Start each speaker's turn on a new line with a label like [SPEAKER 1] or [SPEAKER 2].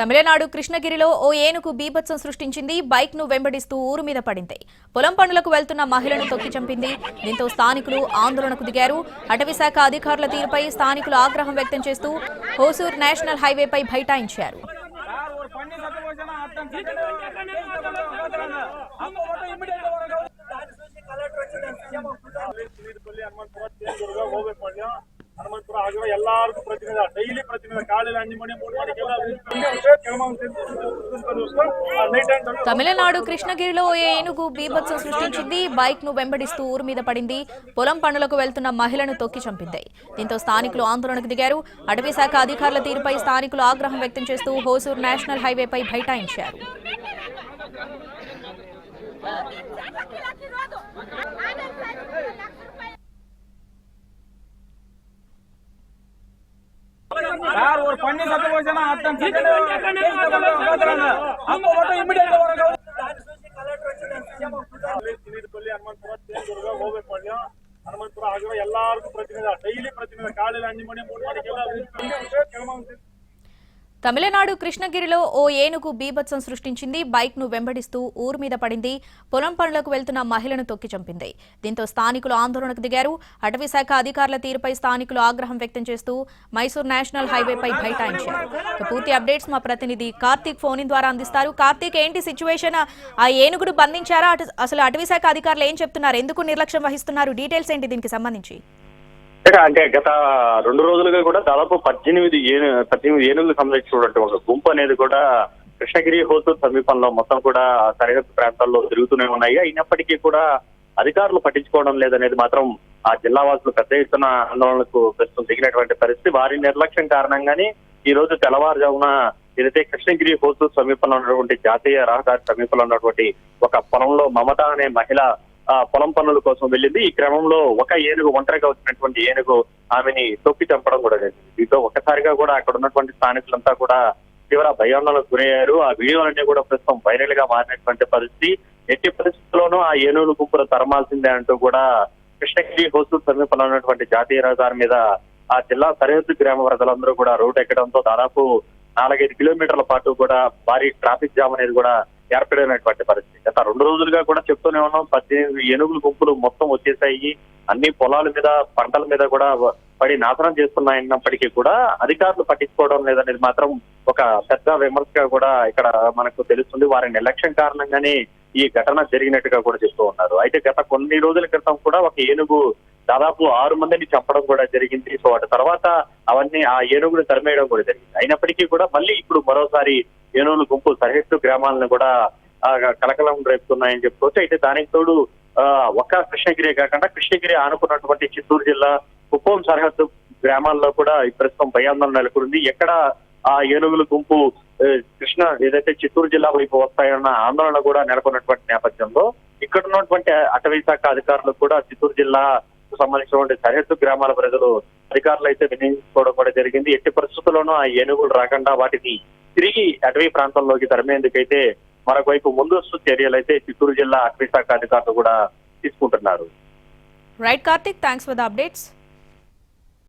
[SPEAKER 1] తమిళనాడు కృష్ణగిరిలో ఓ ఏనుగు బీభత్సం సృష్టించింది. బైక్ ను వెంబడిస్తూ ఊరు మీద పడింది. పొలం పనులకు వెళ్తున్న మహిళను తొక్కి చంపింది. దీంతో స్థానికులు ఆందోళనకు దిగారు. అటవీశాఖ అధికారుల తీరుపై స్థానికులు ఆగ్రహం వ్యక్తం చేస్తూ హోసూర్ నేషనల్ హైవేపై బైఠాయించారు. తమిళనాడు కృష్ణగిరిలో ఏనుగు బీభత్సం సృష్టించింది. బైక్ ను వెంబడిస్తూ ఊరు మీద పడింది. పొలం పనులకు వెళ్తున్న మహిళను తొక్కి చంపింది. దీంతో స్థానికులు ఆందోళనకు దిగారు. అటవీశాఖ అధికారుల తీరుపై స్థానికులు ఆగ్రహం వ్యక్తం చేస్తూ హోసూర్ నేషనల్ హైవేపై బైఠాయించారు.
[SPEAKER 2] ஒரு பண்ணி சத்த போச்சுன்னா அத்தனை ಇಮಿಡಿಯೇಟ್ ಹನುಮಂತಪುರ ಆಗಿರೋ ಎಲ್ಲಾರ್ಗೂ ಪ್ರತಿನಿಧ ಡೈಲಿ ಪ್ರತಿನಿಧ ಕಾலையில 5 மணி 3 மணிக்கெல்லாம்
[SPEAKER 1] తమిళనాడు కృష్ణగిరిలో ఓ ఏనుగు బీభత్సం సృష్టించింది. బైక్ ను వెంబడిస్తూ ఊరు మీద పడింది. పొలం పనులకు వెళ్తున్న మహిళను తొక్కి చంపింది. దీంతో స్థానికులు ఆందోళనకు దిగారు. అటవీశాఖ అధికారుల తీరుపై స్థానికులు ఆగ్రహం వ్యక్తం చేస్తూ మైసూర్ నేషనల్ హైవేపై బైఠాయించారు. పూర్తి అప్డేట్స్ మా ప్రతినిధి కార్తీక్ ఫోన్ ద్వారా అందిస్తారు. కార్తీక్, ఏంటి సిచ్యువేషన్? ఆ ఏనుగును బంధించారా? అసలు అటవీశాఖ అధికారులు ఏం చెప్తున్నారు? ఎందుకు నిర్లక్ష్యం వహిస్తున్నారు? డీటెయిల్స్ ఏంటి దీనికి సంబంధించి?
[SPEAKER 3] అంటే గత 2 రోజులుగా కూడా దాదాపు 18 ఏనుగులకు సంబంధించినటువంటి ఒక గుంపు అనేది కూడా కృష్ణగిరి హోసూర్ సమీపంలో మొత్తం కూడా సరిహద్దు ప్రాంతాల్లో తిరుగుతూనే ఉన్నాయి. అయినప్పటికీ కూడా అధికారులు పట్టించుకోవడం లేదనేది మాత్రం ఆ జిల్లా వాసులు పెద్ద ఎత్తున ఆందోళనకు ప్రస్తుతం దిగినటువంటి పరిస్థితి. వారి నిర్లక్ష్యం కారణంగానే ఈ రోజు తెల్లవారుజామున ఏదైతే కృష్ణగిరి హోసూర్ సమీపంలో ఉన్నటువంటి జాతీయ రహదారి సమీపంలో ఉన్నటువంటి ఒక పొలంలో మమత అనే మహిళ పొలం పనుల కోసం వెళ్ళింది. ఈ క్రమంలో ఒక ఏనుగు ఒంటరిగా వచ్చినటువంటి ఏనుగు ఆమెని తొక్కి చంపడం కూడా జరిగింది. దీంతో ఒక్కసారిగా కూడా అక్కడ ఉన్నటువంటి స్థానికులంతా కూడా తీవ్ర భయాందోళనకు గురయ్యారు. ఆ వీడియోలన్నీ కూడా ప్రస్తుతం వైరల్ గా మారినటువంటి పరిస్థితి. ఎట్టి పరిస్థితుల్లోనూ ఆ ఏనుగుల గుంపును తరమాల్సిందే అంటూ కూడా కృష్ణగిరి హోసూర్ సమీపంలో ఉన్నటువంటి జాతీయ రహదారి మీద ఆ జిల్లా సరిహద్దు గ్రామ ప్రజలందరూ కూడా రోడ్డు ఎక్కడంతో దాదాపు 4-5 కిలోమీటర్ల పాటు కూడా భారీ ట్రాఫిక్ జామ్ అనేది కూడా ఏర్పడినటువంటి పరిస్థితి. గత 2 రోజులుగా కూడా చెప్తూనే ఉన్నాం, 18 ఏనుగుల గుంపులు మొత్తం వచ్చేసాయి. అన్ని పొలాల మీద పంటల మీద కూడా పడి నాశనం చేస్తున్నాయన్నప్పటికీ కూడా అధికారులు పట్టించుకోవడం లేదనేది మాత్రం ఒక పెద్ద విమర్శగా కూడా ఇక్కడ మనకు తెలుస్తుంది. వారి నిర్లక్ష్యం కారణంగానే ఈ ఘటన జరిగినట్టుగా కూడా చెప్తూ ఉన్నారు. అయితే గత కొన్ని రోజుల క్రితం కూడా ఒక ఏనుగు దాదాపు 6 మందిని చంపడం కూడా జరిగింది. సో అటు తర్వాత అవన్నీ ఆ ఏనుగును తరిమేయడం కూడా జరిగింది. అయినప్పటికీ కూడా మళ్ళీ ఇప్పుడు మరోసారి ఏనుగుల గుంపు సరిహద్దు గ్రామాలను కూడా కలకలం రేపుతున్నాయని చెప్పుకోవచ్చు. అయితే దానికి తోడు ఒక్క కృష్ణగిరి కాకుండా కృష్ణగిరి ఆనుకున్నటువంటి చిత్తూరు జిల్లా కుప్పం సరిహద్దు గ్రామాల్లో కూడా ప్రస్తుతం భయాందోళన నెలకొంది. ఎక్కడ ఆ ఏనుగుల గుంపు కృష్ణ ఏదైతే చిత్తూరు జిల్లా వైపు వస్తాయన్న ఆందోళన కూడా నెలకొన్నటువంటి నేపథ్యంలో ఇక్కడ ఉన్నటువంటి అటవీ శాఖ అధికారులు కూడా చిత్తూరు జిల్లా సంబంధించినటువంటి సరిహద్దు గ్రామాల ప్రజలు అధికారులు అయితే వినియోగించుకోవడం కూడా జరిగింది. ఎట్టి పరిస్థితుల్లోనూ ఆ ఏనుగులు రాకుండా వాటిని తిరిగి అటవీ ప్రాంతంలోకి తరిమేందుకైతే మరొకవైపు ముందస్తు చర్యలు అయితే చిత్తూరు జిల్లా అటవీ శాఖ అధికారులు కూడా తీసుకుంటున్నారు.
[SPEAKER 1] Right Karthik, thanks for the updates.